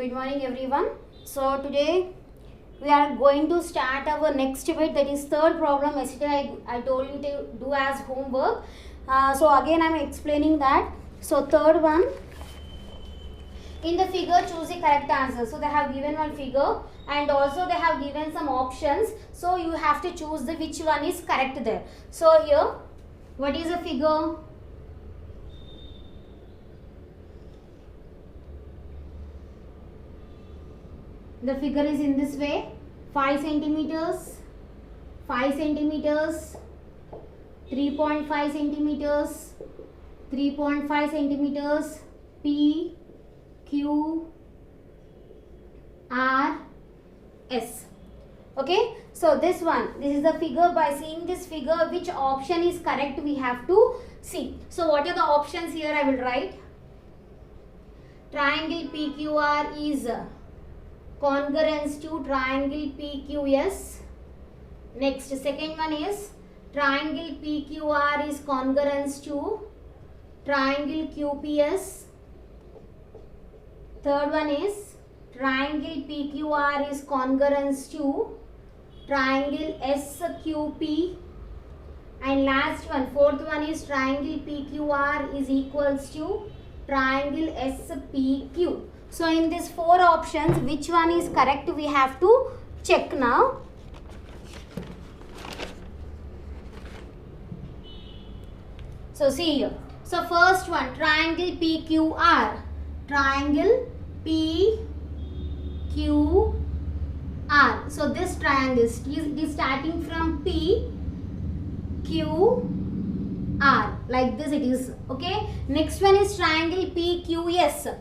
Good morning everyone. So today we are going to start our next bit, that is third problem. Yesterday I told you to do as homework. So again I am explaining that. So third one, in the figure choose the correct answer. So they have given one figure and also they have given some options. So you have to choose the which one is correct there. So here what is the figure? The figure is in this way: 5 centimeters, 5 centimeters, 3.5 centimeters, 3.5 centimeters, P, Q, R, S. Okay, so this is the figure. By seeing this figure, which option is correct we have to see. So what are the options here? I will write. Triangle PQR is congruence to triangle PQS. Next, second one is triangle PQR is congruence to triangle QPS. Third one is triangle PQR is congruence to triangle SQP. And last one, fourth one is triangle PQR is equals to triangle SPQ. So in these four options, which one is correct we have to check now. So see here. So first one, triangle PQR. Triangle PQR. So this triangle is starting from PQR. Like this it is. Okay. Next one is triangle PQS.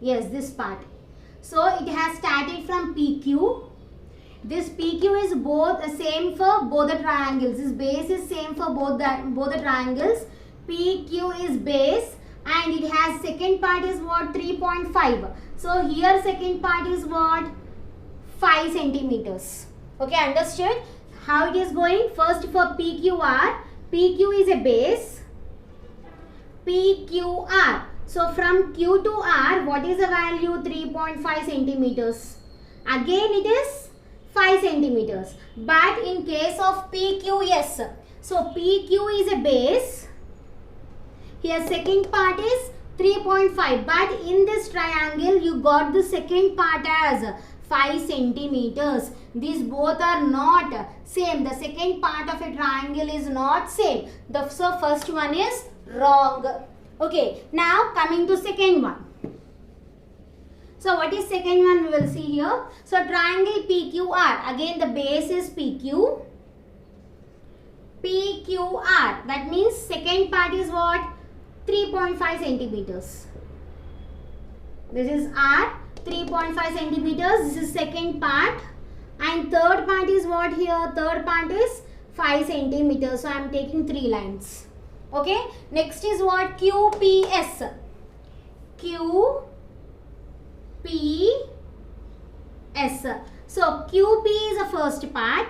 Yes, this part. So it has started from PQ. This PQ is both same for both the triangles. This base is same for both the triangles. PQ is base and it has second part is what? 3.5. So here second part is what? 5 centimeters. Okay, understood how it is going? First for PQR, PQ is a base. PQR. So from Q to R, what is the value? 3.5 centimeters. Again it is 5 centimeters. But in case of PQS, so PQ is a base. Here second part is 3.5. But in this triangle, you got the second part as 5 centimeters. These both are not same. The second part of a triangle is not same. So first one is wrong. Okay, now coming to second one. So what is second one we will see here. So triangle PQR, again the base is PQ. PQR, that means second part is what? 3.5 centimeters. This is R, 3.5 centimeters. This is second part. And third part is what here? Third part is 5 centimeters. So I am taking 3 lines. Okay. Next is what? QPS. QPS. So QP is the first part.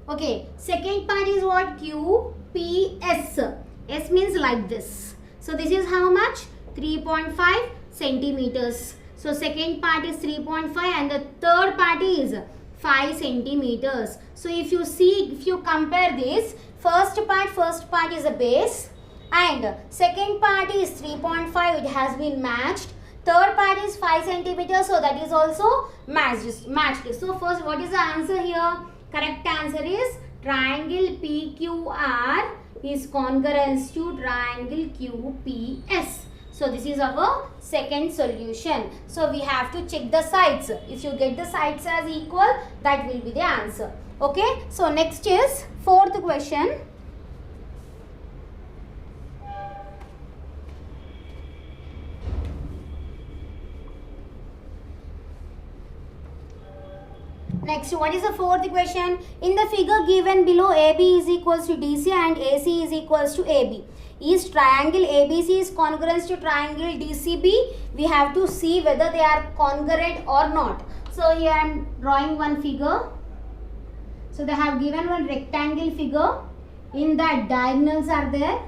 Okay. Second part is what? QPS. S means like this. So this is how much? 3.5 centimeters. So second part is 3.5 and the third part is 5 centimeters. So if you see, if you compare this, first part is a base and second part is 3.5, it has been matched. Third part is 5 centimeters, so that is also matched. So first, what is the answer here? Correct answer is triangle PQR is congruence to triangle QPS. So this is our second solution. So we have to check the sides. If you get the sides as equal, that will be the answer. Okay. So next is fourth question. Next, what is the fourth question? In the figure given below, AB is equals to DC and AC is equals to AB. Is triangle ABC is congruent to triangle DCB? We have to see whether they are congruent or not. So here I am drawing one figure. So they have given one rectangle figure. In that diagonals are there,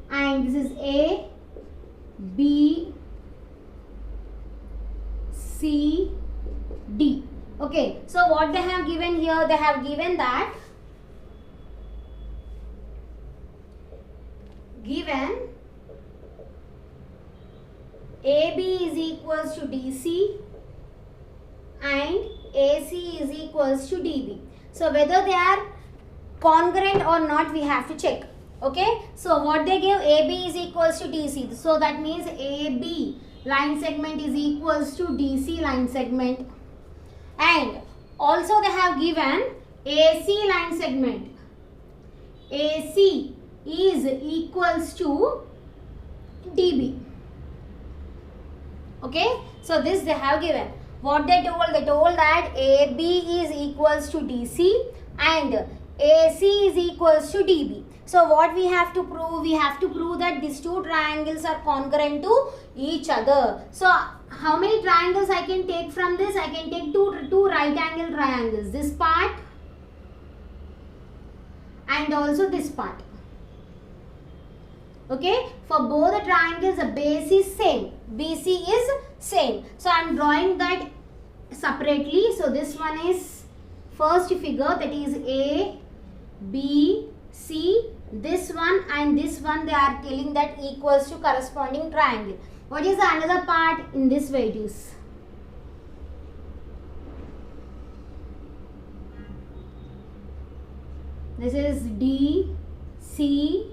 and this is A, B, C, D. Okay, so what they have given here, they have given that AB is equals to DC and AC is equals to DB. So whether they are congruent or not, we have to check. Okay, so what they give, AB is equals to DC, so that means AB line segment is equals to DC line segment, and also they have given AC line segment, AC is equals to DB. Okay, so this they have given. What they told that AB is equals to DC and AC is equals to DB. So what we have to prove? We have to prove that these two triangles are congruent to each other. So how many triangles I can take from this? I can take two right angle triangles. This part and also this part. Okay, for both the triangles the base is same. BC is same. So I am drawing that separately. So this one is first figure, that is A, B, C. This one and this one, they are telling that equals to corresponding triangle. What is the another part? In this way it is. This is D, C,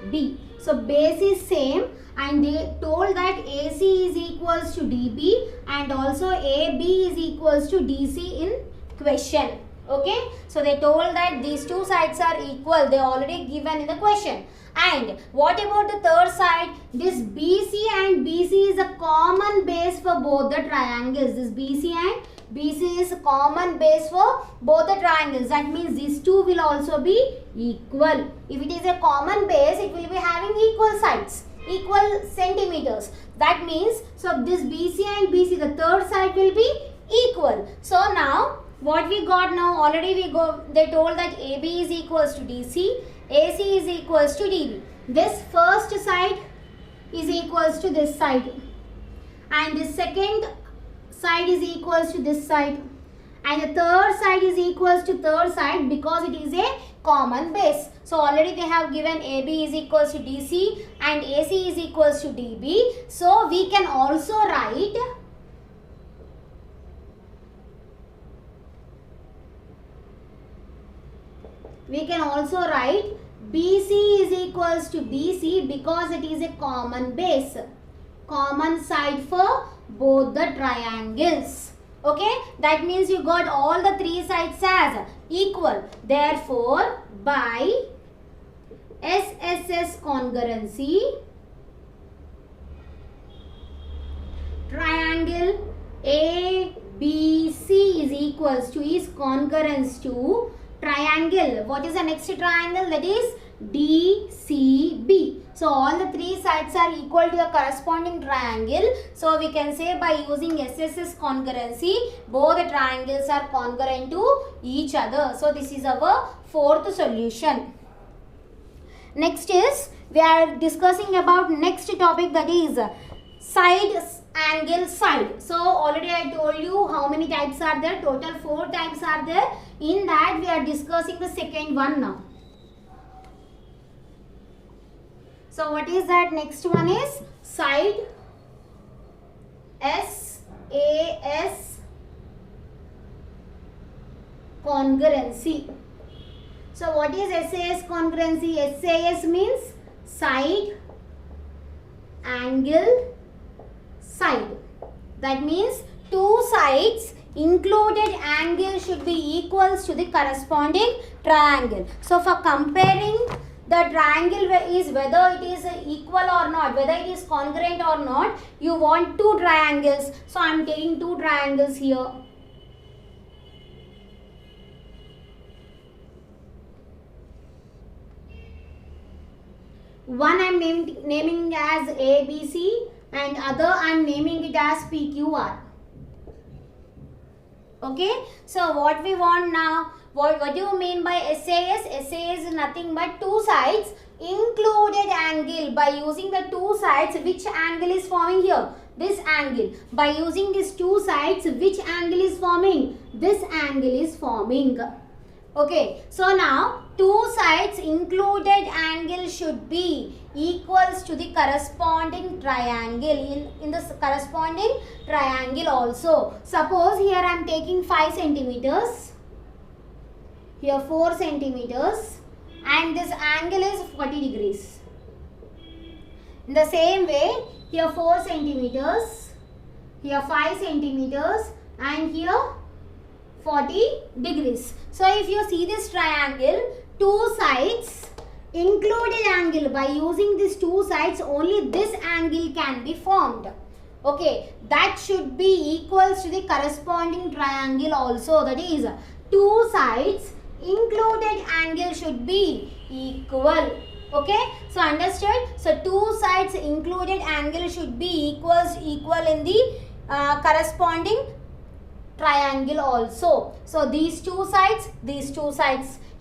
D. So base is same, and they told that AC is equals to DB and also AB is equals to DC in question. Okay, so they told that these two sides are equal. They already given in the question. And what about the third side? This BC and BC is a common base for both the triangles. This BC and BC is a common base for both the triangles. That means these two will also be equal. If it is a common base, it will be having equal sides, equal centimeters. That means, so this BC and BC, the third side will be equal. So now what we got now, already they told that AB is equals to DC, AC is equals to DB. This first side is equals to this side, and the second side is equals to this side, and the third side is equals to third side because it is a common base. So already they have given AB is equals to DC and AC is equals to DB. So we can also write BC is equals to BC because it is a common base, common side for both the triangles. Okay, that means you got all the three sides as equal. Therefore, by SSS congruency, triangle ABC is equals to, is congruent to triangle. What is the next triangle? That is DCB. So all the three sides are equal to the corresponding triangle. So we can say by using SSS congruency, both the triangles are congruent to each other. So this is our fourth solution. Next is, we are discussing about next topic, that is side angle side. So already I told you how many types are there. Total 4 types are there. In that we are discussing the second one now. So what is that? Next one is side SAS congruency. So what is SAS congruency? SAS means side angle side. That means two sides included angle should be equals to the corresponding triangle. So for comparing the triangle is whether it is equal or not, whether it is congruent or not, you want two triangles. So I am taking two triangles here. One I am naming as ABC and other I am naming it as PQR. Okay, so what we want now, What do you mean by SAS? SAS is nothing but two sides included angle. By using the two sides, which angle is forming here? This angle. By using these two sides, which angle is forming? This angle is forming. Okay, so now two sides included angle should be equals to the corresponding triangle. In the corresponding triangle also. Suppose here I am taking 5 centimeters. Here 4 centimeters. And this angle is 40 degrees. In the same way, here 4 centimeters. Here 5 centimeters. And here 40 degrees. So if you see this triangle, two sides included angle, by using these two sides only this angle can be formed. Okay, that should be equals to the corresponding triangle also. That is, two sides included angle should be equal. Okay, so understood? So two sides included angle should be equal in the corresponding triangle also. So these two sides,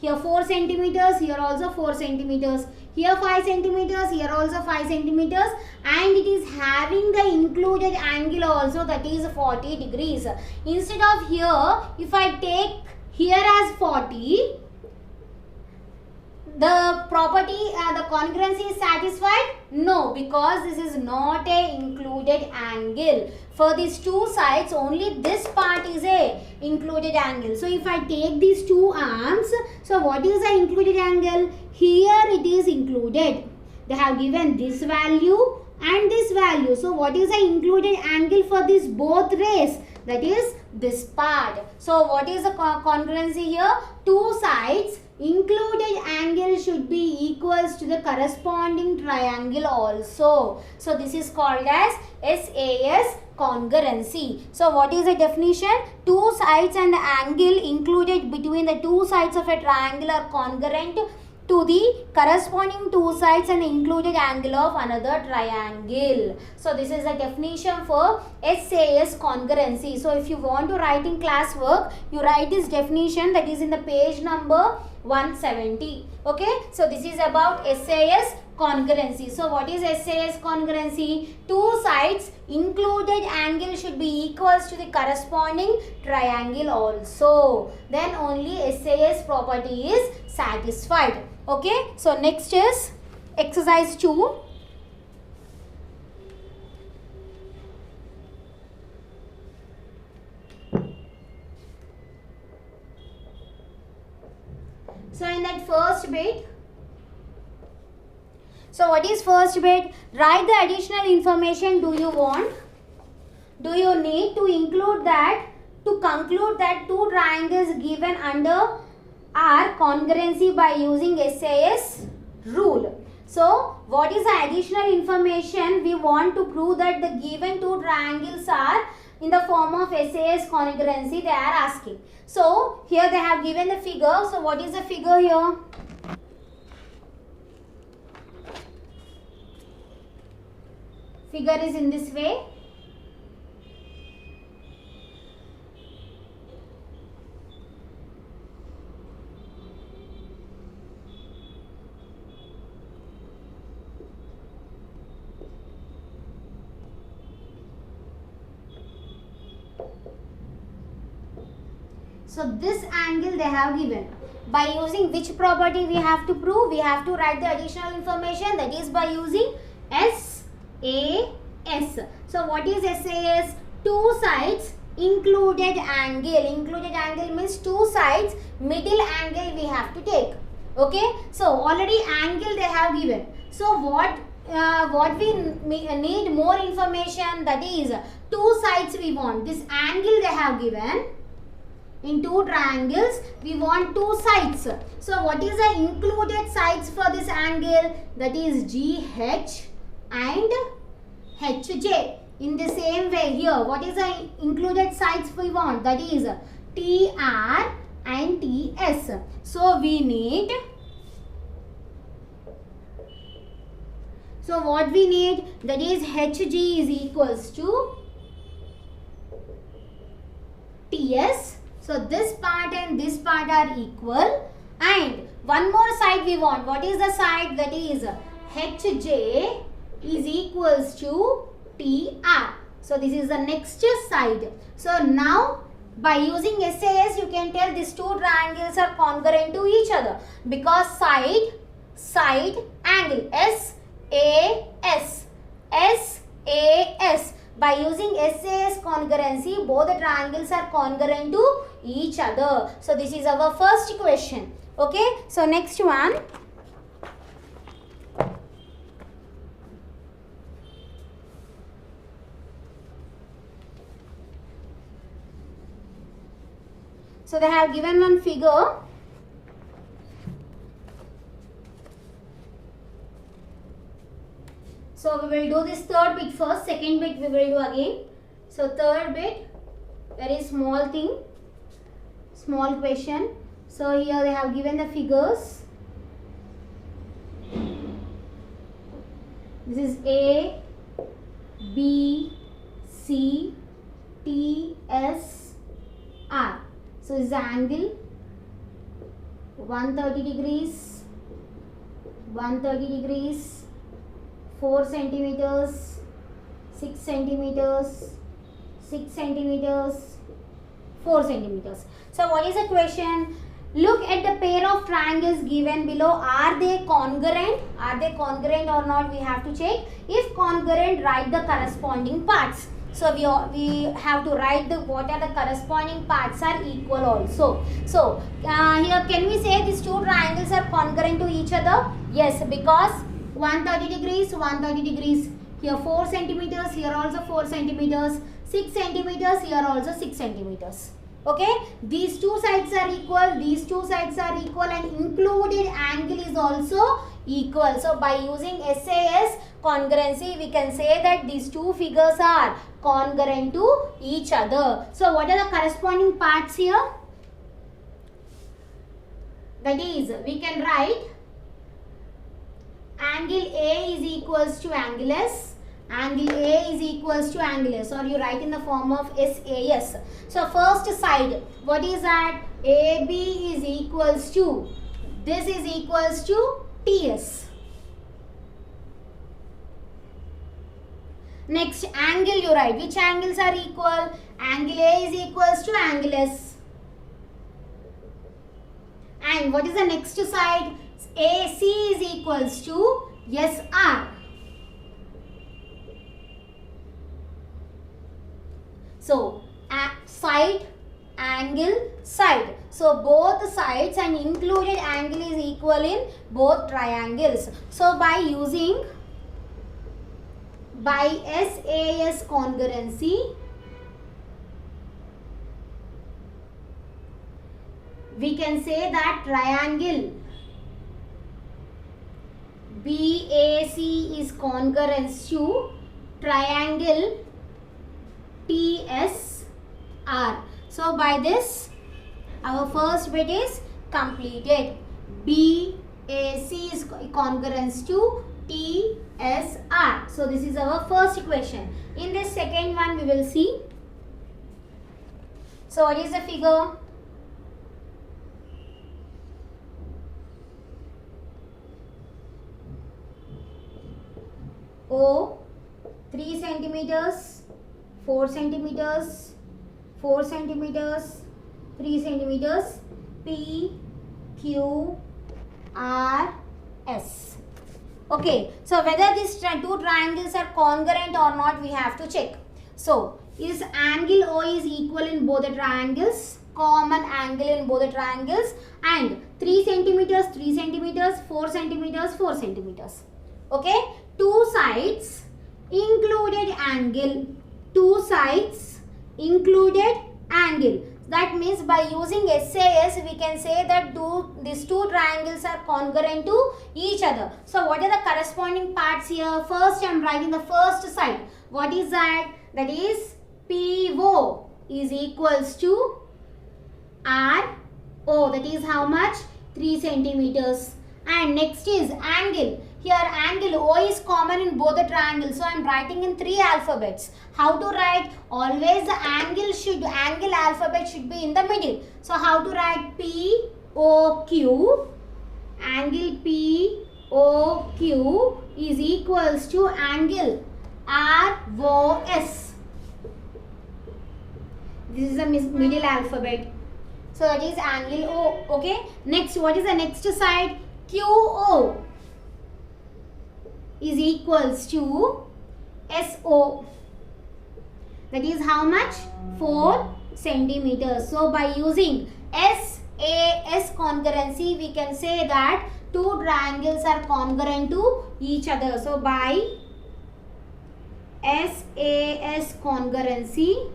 here 4 centimeters, here also 4 centimeters, here 5 centimeters, here also 5 centimeters, and it is having the included angle also, that is 40 degrees. Instead of here, if I take here as 40, the property, the congruency is satisfied? No, because this is not a included angle. For these two sides, only this part is a included angle. So if I take these two arms, so what is the included angle? Here it is included. They have given this value and this value. So what is the included angle for this both rays? That is this part. So what is the congruency here? Two sides included angle should be equals to the corresponding triangle also. So this is called as SAS congruency. So what is the definition? Two sides and the angle included between the two sides of a triangle are congruent to the corresponding two sides and included angle of another triangle. So this is the definition for SAS congruency. So if you want to write in classwork, you write this definition, that is in the page number 170. Okay, so this is about SAS congruency. So what is SAS congruency? Two sides included angle should be equals to the corresponding triangle also. Then only SAS property is satisfied. Okay, so next is exercise 2. So in that first bit, so what is first bit? Write the additional information do you want. Do you need to include that to conclude that two triangles given under are congruency by using SAS rule. So what is the additional information we want to prove that the given two triangles are in the form of SAS congruency they are asking. So here they have given the figure. So what is the figure here? Figure is in this way. So this angle they have given. By using which property we have to prove? We have to write the additional information, that is by using SAS. So what is SAS? Two sides included angle. Included angle means two sides, middle angle we have to take. Okay. So already angle they have given. So what we need more information, that is two sides we want. This angle they have given. In two triangles, we want two sides. So what is the included sides for this angle? That is GH and HJ. In the same way here, what is the included sides we want? That is TR and TS. So we need, so what we need, that is HG is equals to TS. So this part and this part are equal. And one more side we want. What is the side? That is HJ is equals to TR. So this is the next side. So now by using SAS you can tell these two triangles are congruent to each other because side angle SAS. By using SAS congruency, both the triangles are congruent to each other. So this is our first question. Okay, so next one. So they have given one figure. So we will do this third bit first, second bit we will do again. So third bit, very small thing, small question. So here they have given the figures. This is A, B, C, T, S, R. So this is the angle 130 degrees, 130 degrees. 4 centimeters, 6 centimeters, 6 centimeters, 4 centimeters. So what is the question? Look at the pair of triangles given below. Are they congruent? Are they congruent or not? We have to check. If congruent, write the corresponding parts. So we have to write what are the corresponding parts are equal also. So here can we say these two triangles are congruent to each other? Yes, because 130 degrees, 130 degrees. Here 4 centimeters, here also 4 centimeters. 6 centimeters, here also 6 centimeters. Okay, these two sides are equal, these two sides are equal, and included angle is also equal. So by using SAS congruency, we can say that these two figures are congruent to each other. So what are the corresponding parts here? That is, we can write angle A is equals to angle S, angle A is equals to angle S, or you write in the form of SAS. So first side, what is that? AB is equals to, this is equals to TS. Next angle you write, which angles are equal? Angle A is equals to angle S. And what is the next side? AC is equals to SR. So side, angle, side. So both sides and included angle is equal in both triangles. So by using SAS congruency, we can say that triangle BAC is congruent to triangle TSR. So by this, our first bit is completed. BAC is congruent to TSR. So this is our first question. In this second one, we will see. So what is the figure? O 3 centimeters, 4 centimeters, 4 centimeters, 3 centimeters, P, Q, R, S. Okay, so whether these two triangles are congruent or not, we have to check. So, is angle O is equal in both the triangles? Common angle in both the triangles, and 3 centimeters, 3 centimeters, 4 centimeters, 4 centimeters. Okay, two sides included angle, two sides included angle. That means by using SAS we can say that these two triangles are congruent to each other. So what are the corresponding parts here? First I am writing the first side. What is that? That is PO is equals to RO. That is how much? 3 centimeters. And next is angle. Here angle O is common in both the triangles. So I am writing in 3 alphabets. How to write? Always the angle alphabet should be in the middle. So how to write? POQ. Angle POQ is equals to angle ROS. This is the middle alphabet. So that is angle O. Okay. Next, what is the next side? QO is equals to SO. That is how much? 4 centimeters. So by using SAS congruency, we can say that two triangles are congruent to each other. So by SAS congruency,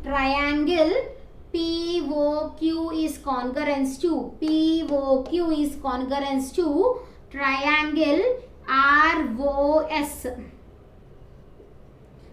triangle POQ is congruent to triangle ROS.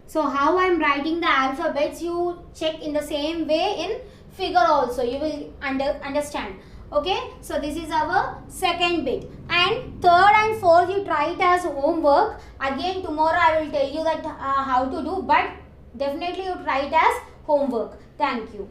So how I am writing the alphabets, you check in the same way in figure also. You will understand. Okay. So this is our second bit. And third and fourth, you try it as homework. Again tomorrow I will tell you that how to do. But definitely you try it as homework. Thank you.